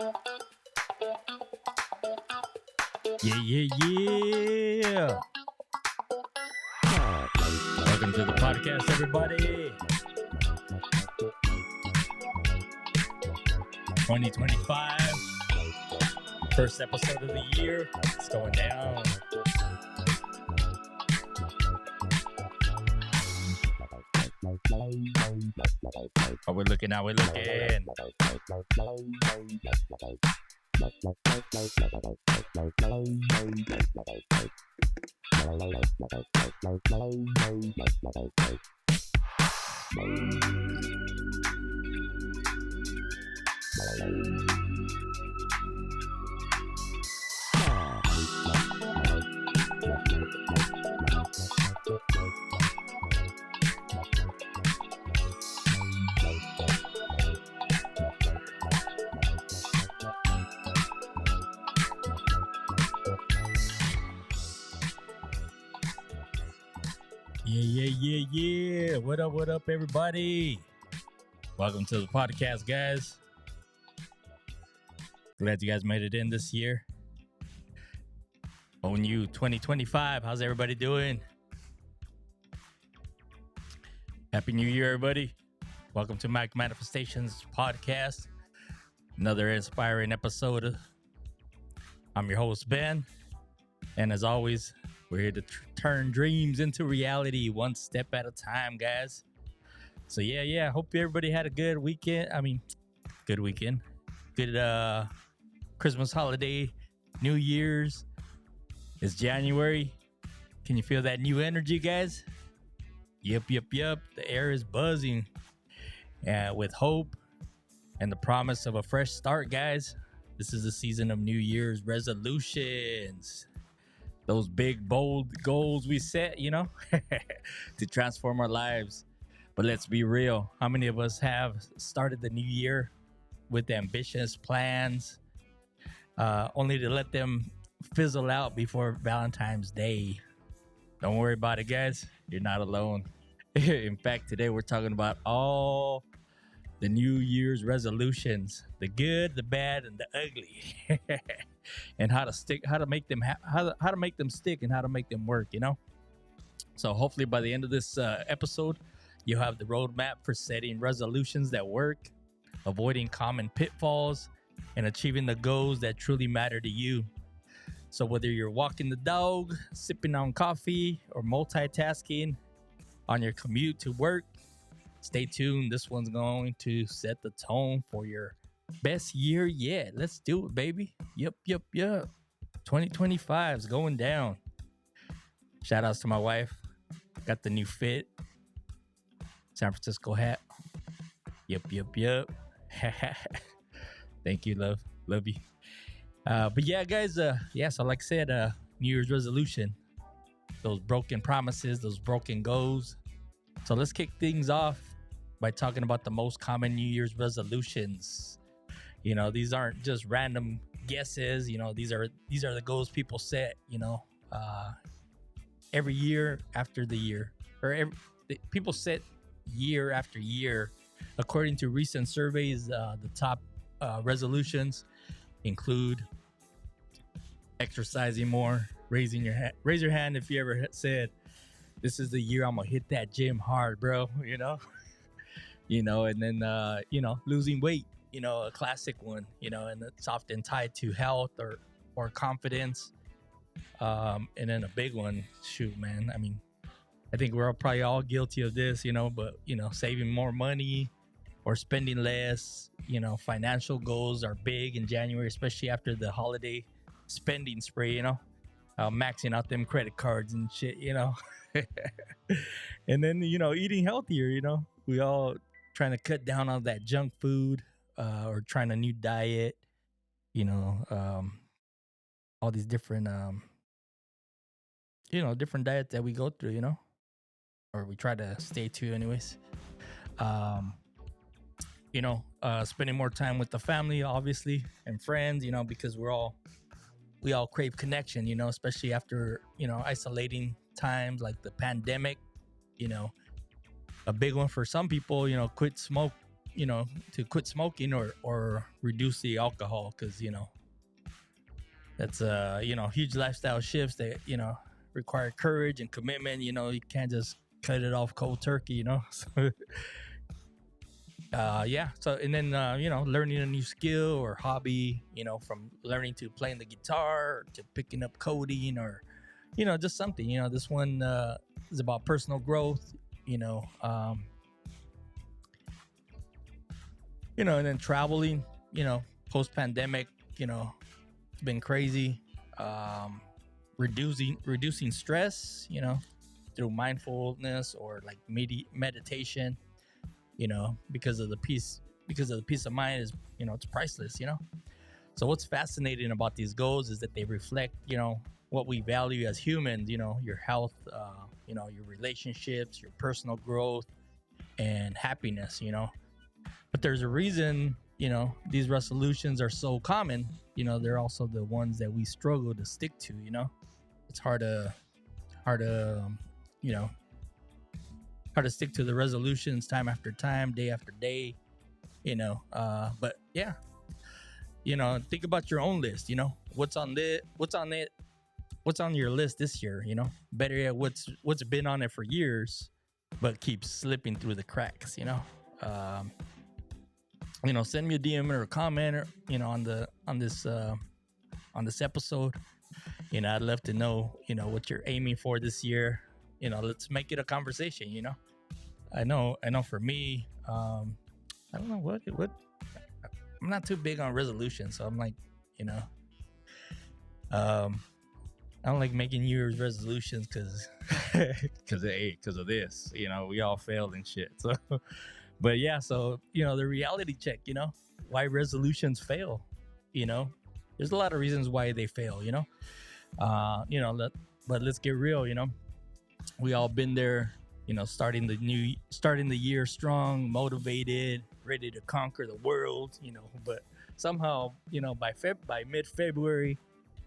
Yeah. Welcome to the podcast, everybody. 2025, first episode of the year. It's going down. How we looking? Yeah. What up, everybody? Welcome to the podcast, guys. Glad you guys made it in this year. On you, 2025. How's everybody doing? Happy New Year, everybody. Welcome to Mike Manifestations podcast. Another inspiring episode. I'm your host, Ben. And as always, we're here to turn dreams into reality one step at a time, guys. So yeah. Hope everybody had a good weekend. Good weekend. Good Christmas holiday, New Year's. It's January. Can you feel that new energy, guys? Yep. The air is buzzing with hope and the promise of a fresh start, guys. This is the season of New Year's resolutions. Those big, bold goals we set, to transform our lives. But let's be real. How many of us have started the new year with ambitious plans, only to let them fizzle out before Valentine's Day? Don't worry about it, guys. You're not alone. In fact, today we're talking about all the New Year's resolutions, the good, the bad, and the ugly, and how to make them stick, and how to make them work. So hopefully by the end of this episode, you'll have the roadmap for setting resolutions that work, avoiding common pitfalls, and achieving the goals that truly matter to you. So whether you're walking the dog, sipping on coffee, or multitasking on your commute to work, stay tuned. This one's going to set the tone for your best year yet. Let's do it, baby. Yep. 2025 is going down. Shout outs to my wife. Got the new fit. San Francisco hat. Yep. Thank you, love. Love you. But yeah, guys, so like I said, New Year's resolution. Those broken promises, those broken goals. So let's kick things off by talking about the most common New Year's resolutions. These aren't just random guesses. These are the goals people set, every year after the year, people set year after year. According to recent surveys, the top resolutions include exercising more, raise your hand if you ever said, this is the year I'm gonna hit that gym hard, bro. And then losing weight, a classic one, and it's often tied to health or confidence. And then a big one, shoot, man. I think we're probably all guilty of this, but saving more money or spending less. Financial goals are big in January, especially after the holiday spending spree, maxing out them credit cards and shit, and then, eating healthier, we all trying to cut down on that junk food, or trying a new diet, all these different, different diets that we go through, or we try to stay to anyways. Spending more time with the family, obviously, and friends, because we all crave connection, especially after, isolating times like the pandemic. A big one for some people, quit to quit smoking or reduce the alcohol, because that's huge lifestyle shifts that require courage and commitment. You can't just cut it off cold turkey. So, yeah. So, and then learning a new skill or hobby. From learning to playing the guitar to picking up coding, or just something. This one is about personal growth. And then traveling. Post pandemic. It's been crazy. Reducing stress. Through mindfulness or like meditation. Because of the peace of mind is it's priceless. So what's fascinating about these goals is that they reflect what we value as humans. Your health, your relationships, your personal growth, and happiness. But there's a reason these resolutions are so common. They're also the ones that we struggle to stick to. It's hard to hard to stick to the resolutions time after time, day after day. But yeah, think about your own list. What's on your list this year. Better yet, what's been on it for years but keeps slipping through the cracks. Send me a DM or a comment, or on this episode. I'd love to know what you're aiming for this year. Let's make it a conversation. I know for me, I don't know what I'm not too big on resolutions, so I'm like, I don't like making New Year's resolutions because of this. We all failed and shit. So, but yeah, so the reality check. Why resolutions fail. There's a lot of reasons why they fail. But let's get real. We all been there. Starting the year strong, motivated, ready to conquer the world. But somehow, by mid-February,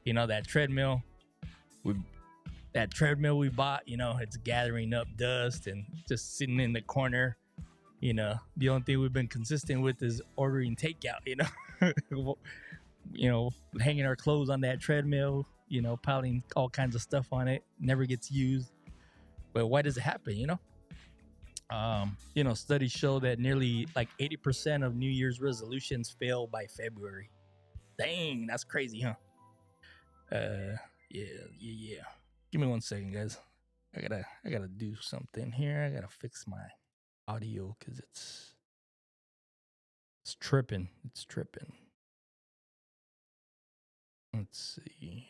that treadmill we bought, it's gathering up dust and just sitting in the corner. The only thing we've been consistent with is ordering takeout. Hanging our clothes on that treadmill. Piling all kinds of stuff on it. Never gets used. But why does it happen? Studies show that nearly like 80% of New Year's resolutions fail by February. Dang, that's crazy, huh? Yeah. Give me 1 second, guys. I gotta do something here. I gotta fix my audio because it's tripping. It's tripping. Let's see.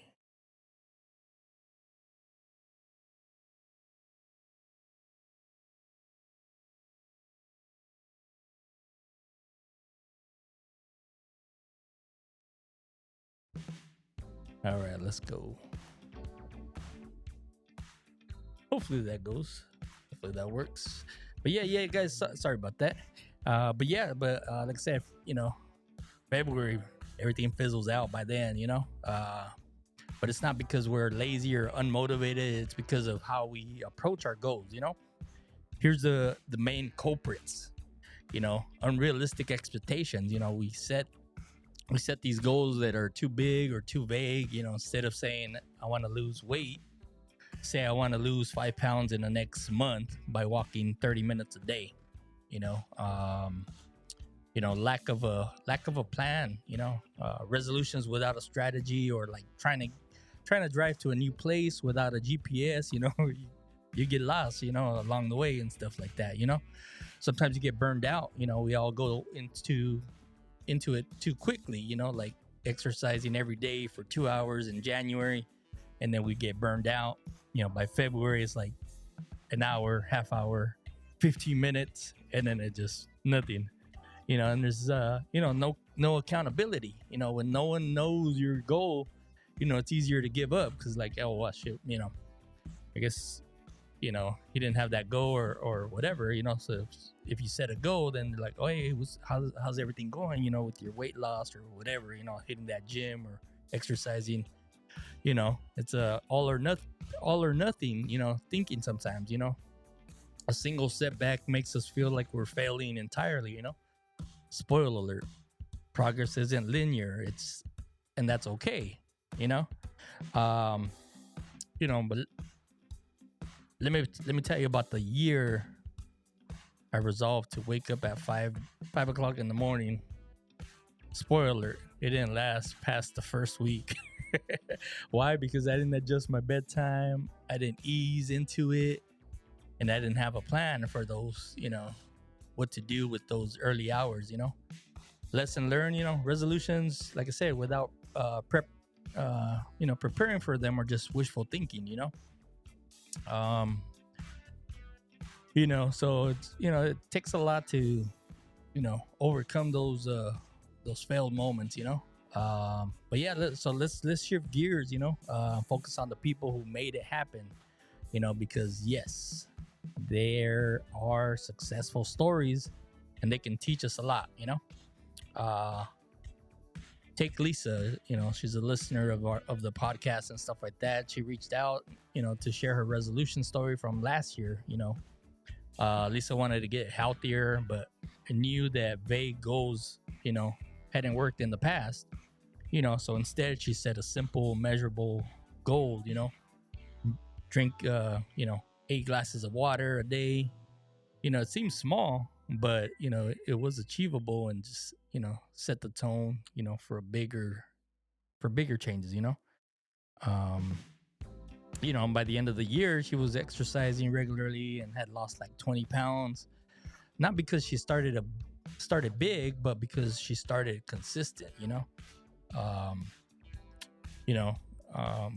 All right, let's go. Hopefully that goes. Hopefully that works. But yeah, guys. Sorry about that. But like I said, February, everything fizzles out by then. But it's not because we're lazy or unmotivated. It's because of how we approach our goals. Here's the main culprits. Unrealistic expectations. We set these goals that are too big or too vague. Instead of saying I want to lose weight, say I want to lose 5 pounds in the next month by walking 30 minutes a day. Lack of a plan. Resolutions without a strategy, or like trying to drive to a new place without a GPS. You get lost. Along the way and stuff like that. Sometimes you get burned out. We all go into it too quickly. Like exercising every day for 2 hours in January, and then we get burned out. By February it's like an hour, half hour, 15 minutes, and then it just nothing. And there's no accountability. When no one knows your goal, it's easier to give up because like, oh well, shit, I guess he didn't have that goal or whatever. So if you set a goal, then they're like, oh hey, how's everything going, with your weight loss or whatever, hitting that gym or exercising. It's a all or nothing thinking sometimes. A single setback makes us feel like we're failing entirely. spoiler alert, progress isn't linear. And that's okay, you know. Um, but let me tell you about the year I resolved to wake up at 5 o'clock in the morning. Spoiler alert, it didn't last past the first week. Why? Because I didn't adjust my bedtime, I didn't ease into it, and I didn't have a plan for those, what to do with those early hours, lesson learned, resolutions, like I said, without preparing for them, or just wishful thinking, um so it's, it takes a lot to, overcome those failed moments, but yeah, let's shift gears, focus on the people who made it happen, because yes, there are successful stories and they can teach us a lot, uh take Lisa, she's a listener of the podcast and stuff like that. She reached out, to share her resolution story from last year. Lisa wanted to get healthier, but knew that vague goals, hadn't worked in the past. So instead she set a simple, measurable goal. Drink, 8 glasses of water a day. It seems small, but it was achievable, and just set the tone, for bigger changes. Um, and by the end of the year, she was exercising regularly and had lost like 20 pounds. Not because she started big, but because she started consistent. Um,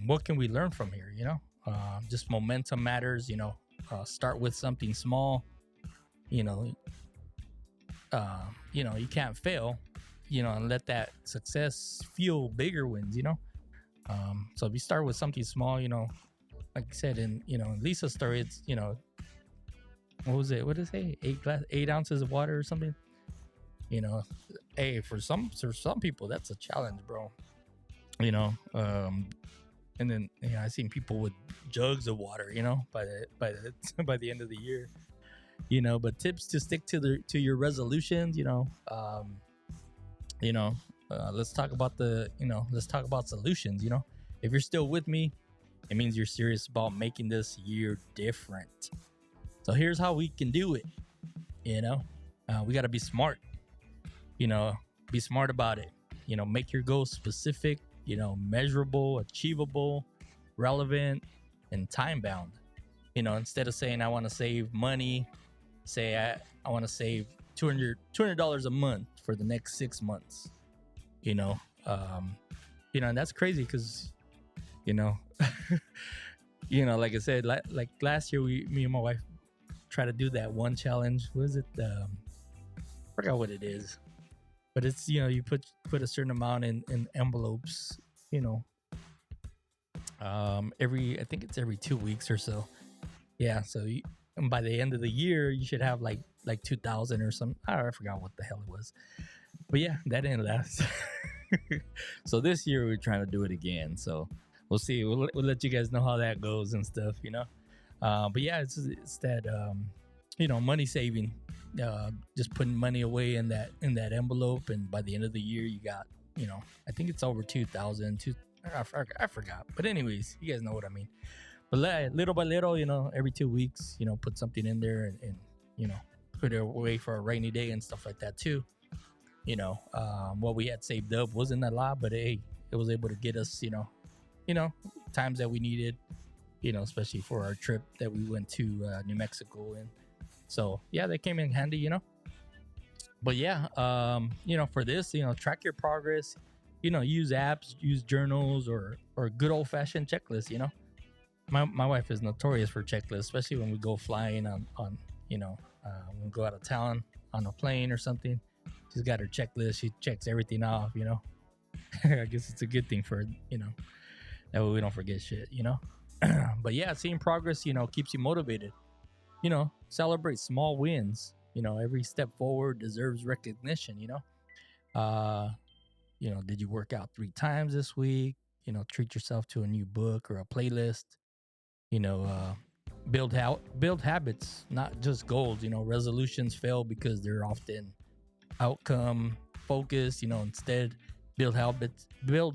what can we learn from here? Just momentum matters. Start with something small. You can't fail. And let that success fuel bigger wins. So if you start with something small, like I said, in Lisa's story, it's what was it? What did it say? 8 ounces of water or something. Hey, for some people that's a challenge, bro. And then I seen people with jugs of water, by the end of the year. But tips to stick to your resolutions. Let's talk about solutions. If you're still with me, it means you're serious about making this year different. So here's how we can do it. We got to be smart. Be smart about it. Make your goals specific, measurable, achievable, relevant, and time bound. Instead of saying I want to save money, say I want to save $200 a month for the next 6 months. And that's crazy because, like I said, like last year, me and my wife tried to do that one challenge. What is it? I forgot what it is, but it's, you put a certain amount in envelopes, I think it's every 2 weeks or so. Yeah. So and by the end of the year, you should have like 2,000 or something. I forgot what the hell it was, but yeah, that didn't last. So this year we're trying to do it again. So we'll see. We'll let you guys know how that goes and stuff, but yeah, it's that, money saving, just putting money away in that envelope. And by the end of the year, you got, I think it's over 2,000. I forgot. But anyways, you guys know what I mean. But little by little, every 2 weeks, put something in there and put it away for a rainy day and stuff like that too. What we had saved up wasn't a lot, but hey, it was able to get us, times that we needed, especially for our trip that we went to New Mexico. And so, yeah, they came in handy, But yeah, for this, track your progress, use apps, use journals, or good old fashioned checklists. My wife is notorious for checklists, especially when we go flying on when we go out of town on a plane or something. She's got her checklist. She checks everything off, I guess it's a good thing for, that way we don't forget shit, But yeah, seeing progress, keeps you motivated. Celebrate small wins. Every step forward deserves recognition, did you work out 3 times this week? Treat yourself to a new book or a playlist. Build habits, not just goals. Resolutions fail because they're often outcome focused. Instead, build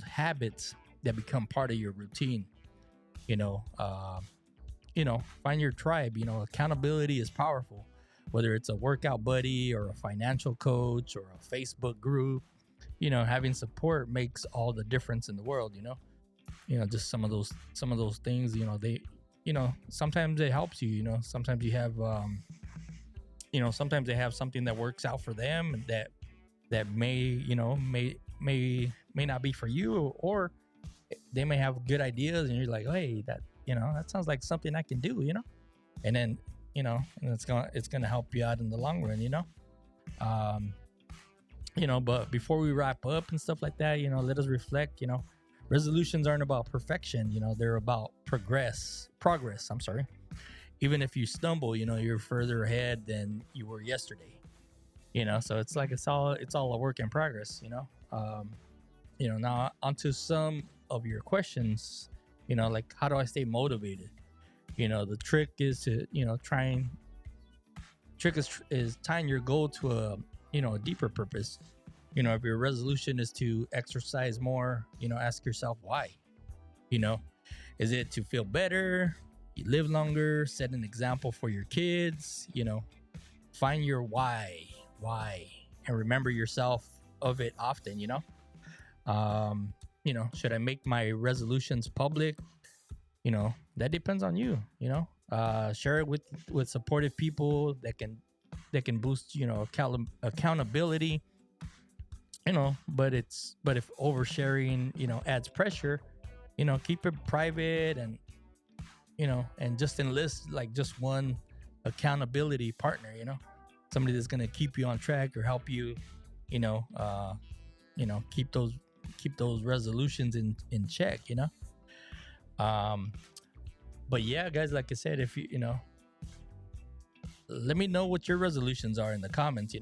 habits that become part of your routine. You know, find your tribe. Accountability is powerful. Whether it's a workout buddy or a financial coach or a Facebook group, having support makes all the difference in the world. Just some of those things. They, sometimes it helps you. Sometimes you have, sometimes they have something that works out for them that may, may not be for you, or they may have good ideas, and you're like, hey, that sounds like something I can do. And then and it's gonna help you out in the long run. Um, but before we wrap up and stuff like that, let us reflect. Resolutions aren't about perfection. They're about progress. I'm sorry. Even if you stumble, you're further ahead than you were yesterday. So it's like it's all a work in progress. Now onto some of your questions. Like, how do I stay motivated? The trick is to is tying your goal to a deeper purpose. If your resolution is to exercise more, ask yourself why. you know is it to feel better, you live longer, set an example for your kids? Find your why, and remember yourself of it often. Should I make my resolutions public? That depends on you. Share it with supportive people that can boost accountability. But if oversharing adds pressure, keep it private, and just enlist like just one accountability partner. Somebody that's going to keep you on track or help you keep those resolutions in check. But yeah, guys, like I said, if let me know what your resolutions are in the comments.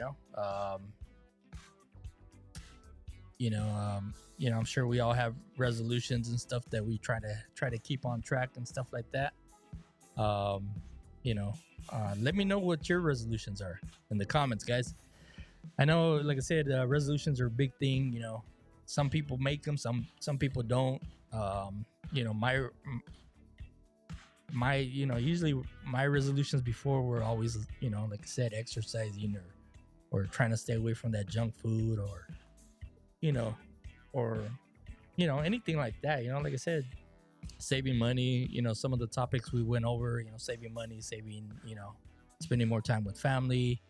I'm sure we all have resolutions and stuff that we try to keep on track and stuff like that. Let me know what your resolutions are in the comments, guys. I know, like I said, resolutions are a big thing. Some people make them, some people don't. My usually my resolutions before were always, like I said, exercising or trying to stay away from that junk food, or or anything like that. Like I said, saving money. Some of the topics we went over. Saving money, spending more time with family.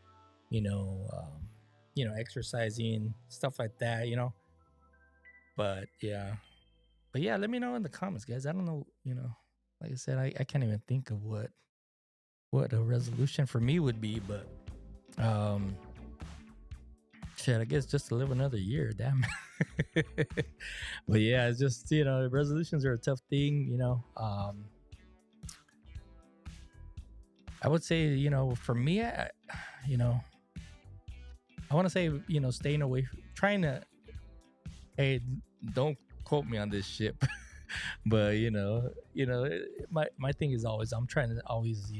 Exercising, stuff like that. But yeah, let me know in the comments, guys. I don't know. Like I said, I can't even think of what a resolution for me would be, but shit, I guess just to live another year. Damn. But yeah, it's just resolutions are a tough thing. I would say for me, I want to say staying away, trying to. Hey, don't quote me on this shit. But my thing is always, I'm trying to always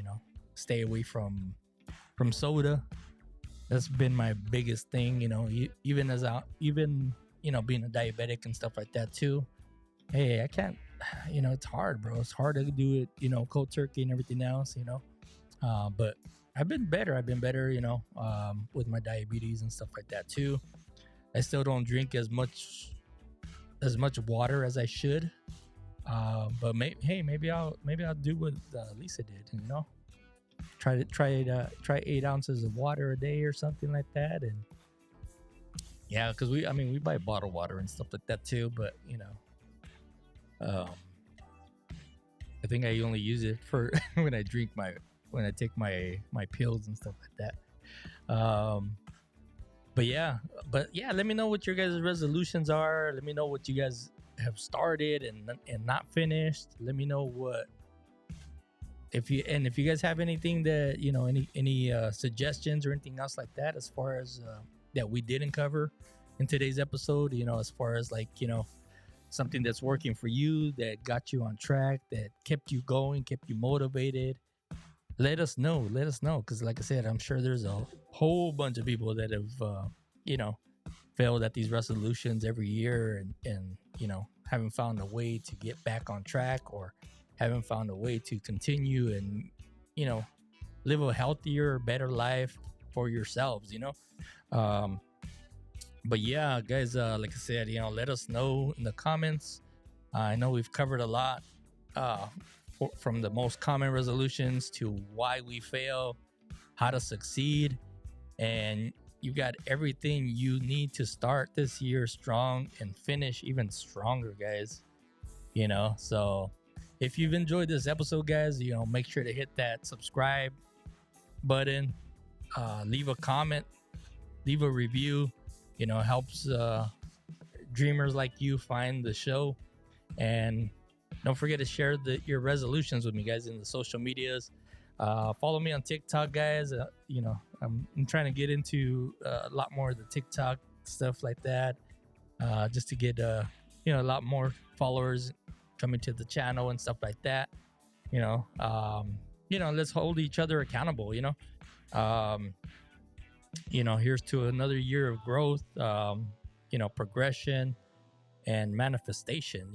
stay away from soda. That's been my biggest thing. Even being a diabetic and stuff like that too. Hey, I can't. It's hard, bro. It's hard to do it. Cold turkey and everything else. But I've been better. With my diabetes and stuff like that too. I still don't drink as much water as I should. But maybe I'll do what Lisa did. Try 8 ounces of water a day or something like that. And yeah, because we buy bottled water and stuff like that too. But I think I only use it for when I take my pills and stuff like that. But yeah, let me know what your guys' resolutions are. Let me know what you guys have started and not finished. Let me know if you guys have anything that any suggestions or anything else like that, as far as that we didn't cover in today's episode. As far as something that's working for you, that got you on track, that kept you going, kept you motivated. Let us know, because like I said, I'm sure there's a whole bunch of people that have failed at these resolutions every year, and haven't found a way to get back on track, or haven't found a way to continue and you know live a healthier, better life for yourselves. Um, but yeah, guys, like I said, let us know in the comments. I know we've covered a lot, uh, from the most common resolutions to why we fail, how to succeed, and you got everything you need to start this year strong and finish even stronger, guys. So if you've enjoyed this episode, guys, make sure to hit that subscribe button, leave a comment, leave a review. Helps dreamers like you find the show. And don't forget to share your resolutions with me, guys, in the social medias. Follow me on TikTok, guys. I'm trying to get into a lot more of the TikTok stuff like that, just to get a lot more followers coming to the channel and stuff like that. Let's hold each other accountable. Here's to another year of growth, progression and manifestation.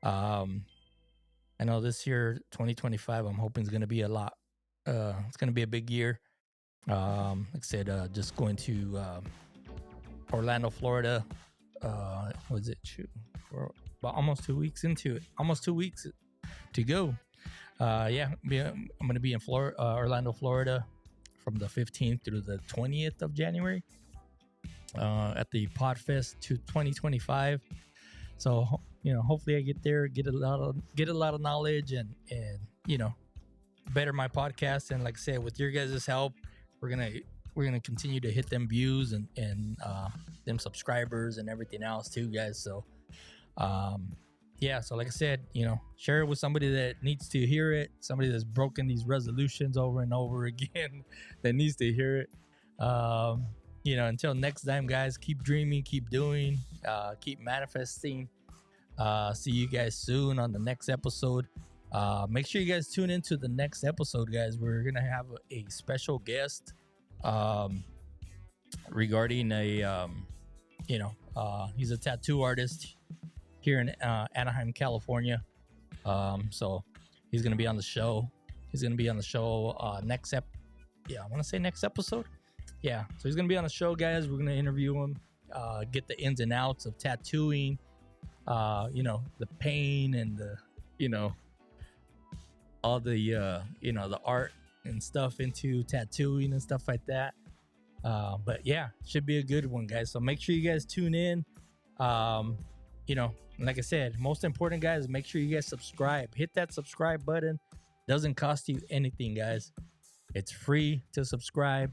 I know this year, 2025, I'm hoping is going to be a lot. It's going to be a big year. Like I said, just going to Orlando, Florida. Was it? We're about almost 2 weeks into it. Almost 2 weeks to go. I'm going to be in Orlando, Florida, from the 15th through the 20th of January, at the Podfest 2025. So hopefully I get there, get a lot of knowledge, and better my podcast. And like I said, with your guys' help, we're gonna continue to hit them views and them subscribers and everything else too, guys. So so like I said, share it with somebody that needs to hear it, somebody that's broken these resolutions over and over again that needs to hear it. Until next time, guys, keep dreaming, keep doing, keep manifesting. See you guys soon on the next episode. Make sure you guys tune into the next episode, guys. We're gonna have a special guest regarding he's a tattoo artist here in Anaheim, California. So he's gonna be on the show. Next episode. Yeah, so he's gonna be on the show, guys. We're gonna interview him, get the ins and outs of tattooing, the pain and the all the the art and stuff into tattooing and stuff like that. But yeah, should be a good one, guys. So make sure you guys tune in. Like I said, most important, guys, make sure you guys subscribe. Hit that subscribe button. Doesn't cost you anything, guys. It's free to subscribe.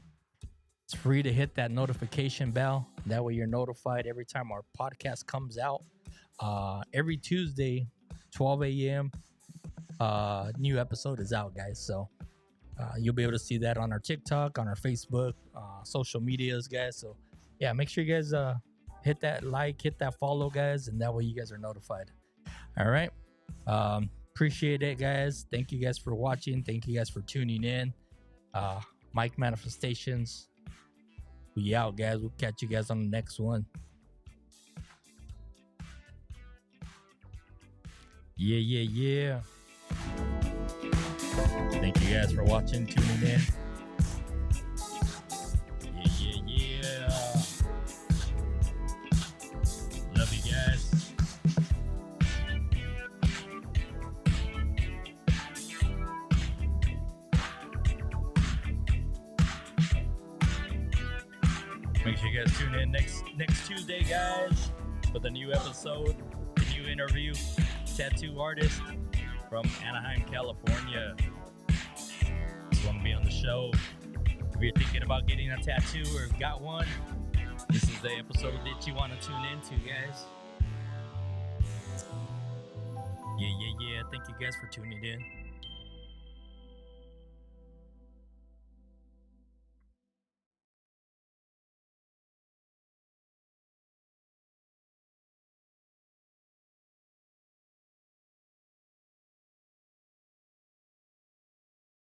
It's free to hit that notification bell. That way you're notified every time our podcast comes out. Every Tuesday, 12 a.m., new episode is out, guys. So you'll be able to see that on our TikTok, on our Facebook, social medias, guys. So yeah, make sure you guys hit that like, hit that follow, guys, and that way you guys are notified. All right. Appreciate it, guys. Thank you guys for watching. Thank you guys for tuning in. Mike Manifestations. We out, guys. We'll catch you guys on the next one. Yeah. Thank you guys for watching, tuning in. Yeah. Love you guys. Make sure you guys tune in next Tuesday, guys, for the new episode, the new interview. Tattoo artist from Anaheim, California. Just want to be on the show. If you're thinking about getting a tattoo or got one, this is the episode that you want to tune into, guys. Yeah. Thank you guys for tuning in.